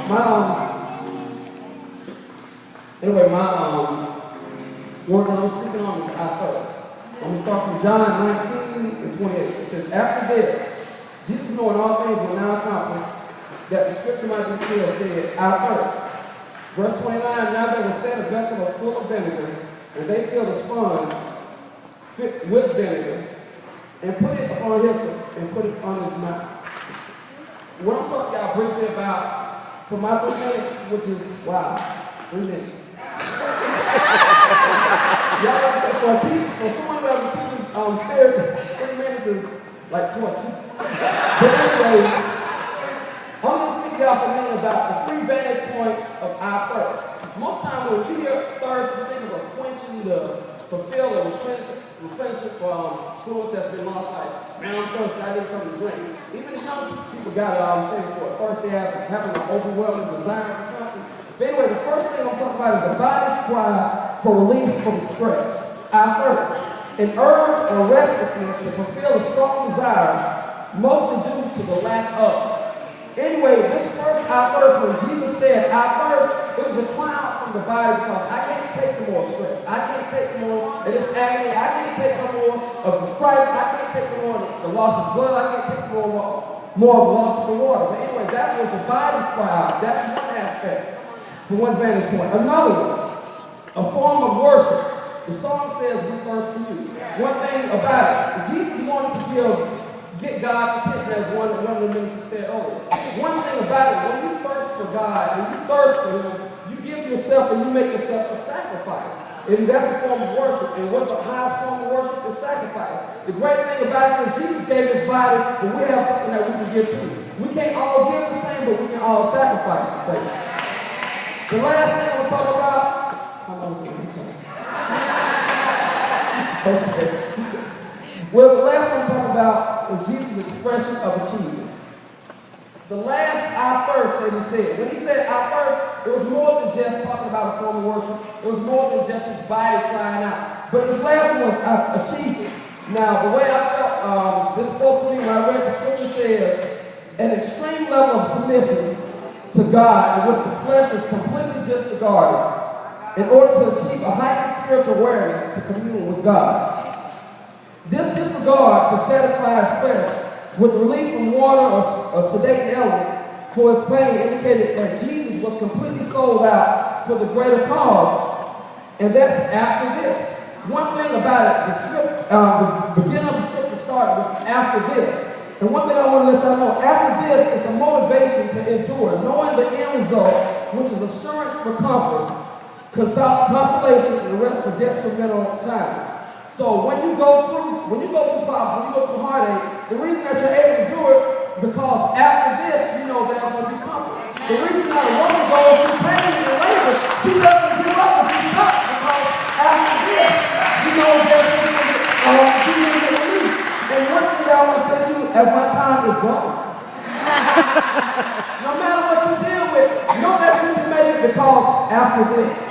My anyway, my word that I'm speaking on is I first. I'm going to start from John 19:28. It says, after this, Jesus, knowing all things were now accomplished, that the scripture might be fulfilled, said, I first. Verse 29, now there was set a vessel full of vinegar, and they filled a sponge with vinegar, and put it upon hyssop, and put it on his mouth. What I'm talking y'all briefly about for my 3 minutes, which is, wow, 3 minutes. Y'all, for someone who has a teacher's spirit, 3 minutes is like torture. But anyway, I'm going to speak to y'all for a minute about the 3 vantage points of our thirst. Most times when you hear thirst, you think of quenching to fulfill or replenishment for fluids that's been lost. Like, man, I'm thirsty, I need something to drink. Even the young people got it, I'm saying, for a thirst, they have having an overwhelming desire for something. But anyway, the first thing I'm talking about is the body's cry for relief from stress. Our thirst, an urge or restlessness to fulfill a strong desire, mostly due to the lack of. Anyway, this first outburst, when Jesus said outburst, it was a cry out from the body because I can't take no more stress. I can't take no more of this agony. I can't take no more of the strife. I can't take no more of the loss of blood. I can't take no more of the loss of the water. But anyway, that was the body's cry out. That's one aspect, from one vantage point. Another one, a form of worship. The song says, we thirst for you. One thing about it, Jesus wanted to get God's attention, as one of the ministers said earlier. One thing about it, when you thirst for God and you thirst for Him, you give yourself and you make yourself a sacrifice. And that's a form of worship. And what's the highest form of worship? Is sacrifice. The great thing about it is Jesus gave His body, but we have something that we can give to. We can't all give the same, but we can all sacrifice the same. The last thing I'm talking about, okay. Well, the last one I'm talking about is Jesus' expression of achievement. The last I thirst that He said. When He said I thirst, it was more than just talking about a form of worship. It was more than just His body crying out. But this last one was achievement. Now, the way I felt, this spoke to me when I read the scripture says, an extreme level of submission to God in which the flesh is completely disregarded in order to achieve a heightened spiritual awareness to commune with God. This disregard to satisfy his flesh with relief from water or sedating elements for his pain indicated that Jesus was completely sold out for the greater cause, and that's after this. One thing about it, the beginning of the scripture started with after this. And one thing I want to let y'all know, after this is the motivation to endure, knowing the end result, which is assurance for comfort, consolation, and the rest for detrimental time. So when you go through problems, when you go through heartache, the reason that you're able to do it, because after this, you know there's going to be comfort. The reason that a woman goes through pain and labor, she doesn't give up and she's stuck, because after this, she knows there's going to be relief. And one thing that I want to say to you, as my time is gone, no matter what you deal with, know that you can make it because after this.